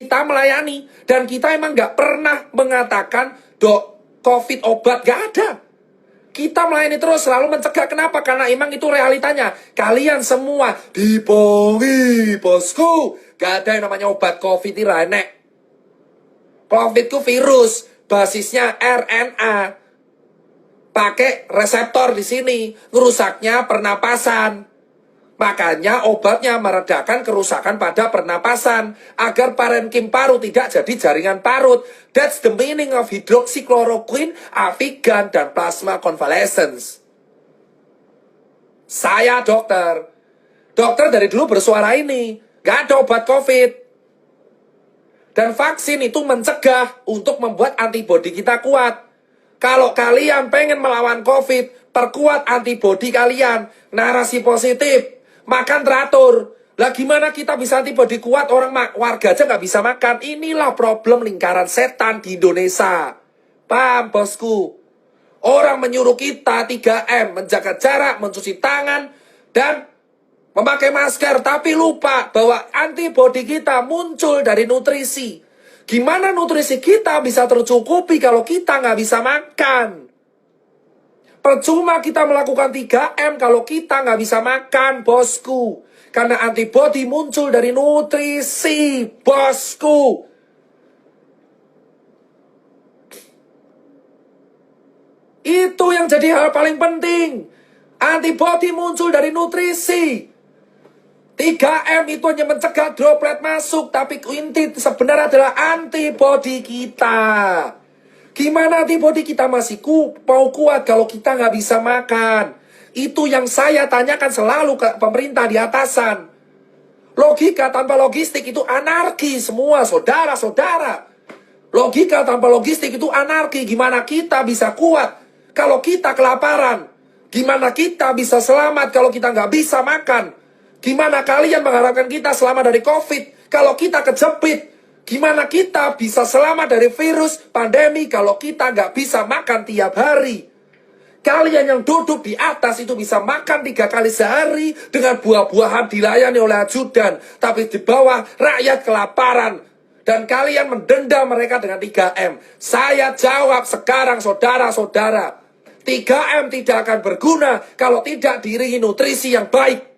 kita melayani. Dan kita emang nggak pernah mengatakan, dok, COVID obat, nggak ada. Kita melayani terus, selalu mencegah. Kenapa? Karena emang itu realitanya. Kalian semua dibohongi, bosku. Gak ada yang namanya obat COVID ini renek. COVID itu virus, basisnya RNA. Pakai reseptor di sini, ngerusaknya pernapasan. Makanya obatnya meredakan kerusakan pada pernapasan agar parenkim paru tidak jadi jaringan parut. That's the meaning of hydroxychloroquine, Avigan, dan plasma convalescence. Saya dokter. Dokter dari dulu bersuara ini. Gak ada obat COVID. Dan vaksin itu mencegah untuk membuat antibodi kita kuat. Kalau kalian pengen melawan COVID, perkuat antibodi kalian. Narasi positif, makan teratur. Lah gimana kita bisa antibodi kuat, warga aja nggak bisa makan. Inilah problem lingkaran setan di Indonesia. Paham, bosku? Orang menyuruh kita 3M, menjaga jarak, mencuci tangan, dan memakai masker. Tapi lupa bahwa antibodi kita muncul dari nutrisi. Gimana nutrisi kita bisa tercukupi kalau kita nggak bisa makan? Percuma kita melakukan 3M kalau kita nggak bisa makan, bosku. Karena antibodi muncul dari nutrisi, bosku. Itu yang jadi hal paling penting. Antibodi muncul dari nutrisi. 3M itu hanya mencegah droplet masuk, tapi inti sebenarnya adalah antibodi kita. Gimana antibodi kita masih mau kuat kalau kita nggak bisa makan? Itu yang saya tanyakan selalu ke pemerintah di atasan. Logika tanpa logistik itu anarki semua, saudara-saudara. Logika tanpa logistik itu anarki. Gimana kita bisa kuat kalau kita kelaparan? Gimana kita bisa selamat kalau kita nggak bisa makan? Gimana kalian mengharapkan kita selamat dari COVID kalau kita kejepit? Gimana kita bisa selamat dari virus pandemi kalau kita nggak bisa makan tiap hari? Kalian yang duduk di atas itu bisa makan 3 kali sehari dengan buah-buahan dilayani oleh ajudan. Tapi di bawah rakyat kelaparan. Dan kalian mendenda mereka dengan 3M. Saya jawab sekarang saudara-saudara. 3M tidak akan berguna kalau tidak diiringi nutrisi yang baik.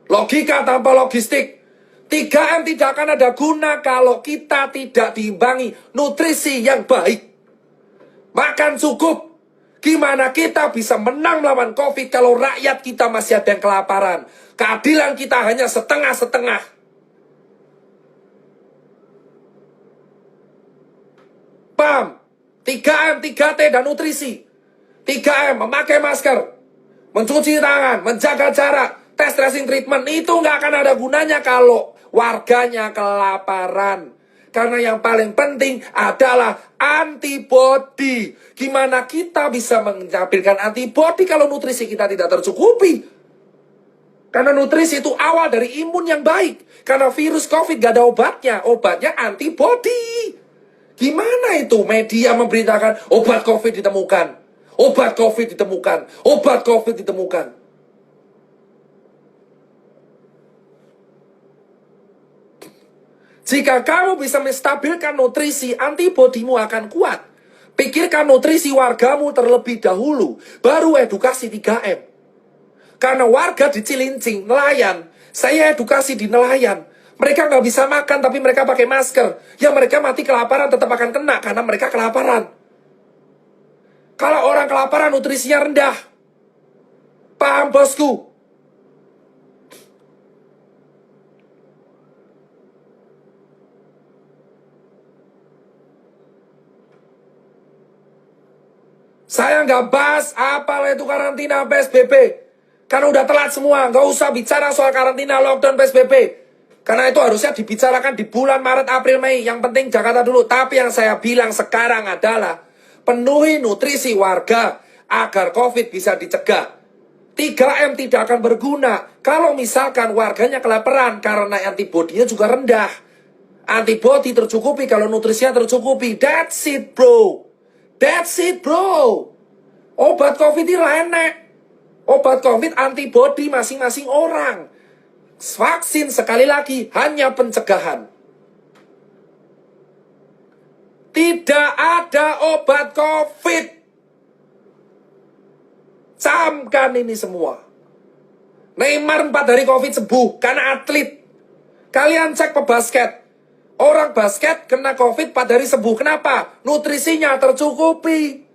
Logika tanpa logistik. 3M tidak akan ada guna kalau kita tidak diimbangi nutrisi yang baik. Makan cukup. Gimana kita bisa menang melawan COVID kalau rakyat kita masih ada yang kelaparan? Keadilan kita hanya setengah-setengah. Paham? 3M, 3T, dan nutrisi. 3M, memakai masker, mencuci tangan, menjaga jarak, tes tracing treatment. Itu nggak akan ada gunanya kalau warganya kelaparan. Karena yang paling penting adalah antibodi. Gimana kita bisa menampilkan antibodi kalau nutrisi kita tidak tercukupi? Karena nutrisi itu awal dari imun yang baik. Karena virus COVID gak ada obatnya. Obatnya antibodi. Gimana itu media memberitakan obat COVID ditemukan? Obat COVID ditemukan. Obat COVID ditemukan. Jika kamu bisa menstabilkan nutrisi, antibodimu akan kuat. Pikirkan nutrisi wargamu terlebih dahulu, baru edukasi 3M. Karena warga di Cilincing, nelayan, saya edukasi di nelayan. Mereka nggak bisa makan, tapi mereka pakai masker. Yang mereka mati kelaparan tetap akan kena, karena mereka kelaparan. Kalau orang kelaparan, nutrisinya rendah. Paham, bosku? Saya nggak bahas apalah itu karantina PSBB. Karena udah telat semua. Nggak usah bicara soal karantina, lockdown, PSBB. Karena itu harusnya dibicarakan di bulan Maret, April, Mei. Yang penting Jakarta dulu. Tapi yang saya bilang sekarang adalah penuhi nutrisi warga agar COVID bisa dicegah. 3M tidak akan berguna kalau misalkan warganya kelaparan karena antibodinya juga rendah. Antibodi tercukupi kalau nutrisinya tercukupi. That's it, bro. That's it, bro. Obat COVID ini enek. Obat COVID antibody masing-masing orang. Vaksin sekali lagi hanya pencegahan. Tidak ada obat COVID. Camkan ini semua. Neymar 4 hari COVID sembuh karena atlet. Kalian cek pebasket. Orang basket kena COVID 4 hari sembuh. Kenapa? Nutrisinya tercukupi.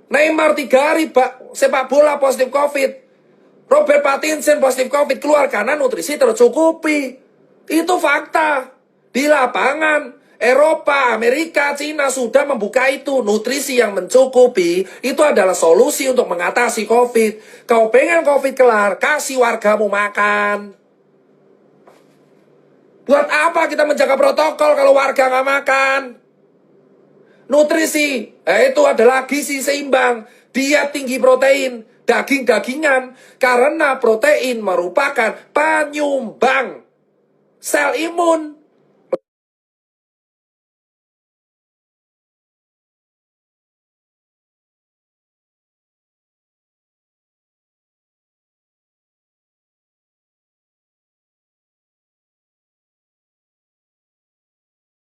Neymar 3 hari sepak bola positif COVID. Robert Pattinson positif COVID keluar karena nutrisi tercukupi. Itu fakta. Di lapangan, Eropa, Amerika, Cina sudah membuka itu. Nutrisi yang mencukupi itu adalah solusi untuk mengatasi COVID. Kau pengen COVID kelar, kasih wargamu makan. Buat apa kita menjaga protokol kalau warga nggak makan? Nutrisi, itu adalah gizi seimbang. Dia tinggi protein, daging-dagingan. Karena protein merupakan penyumbang sel imun.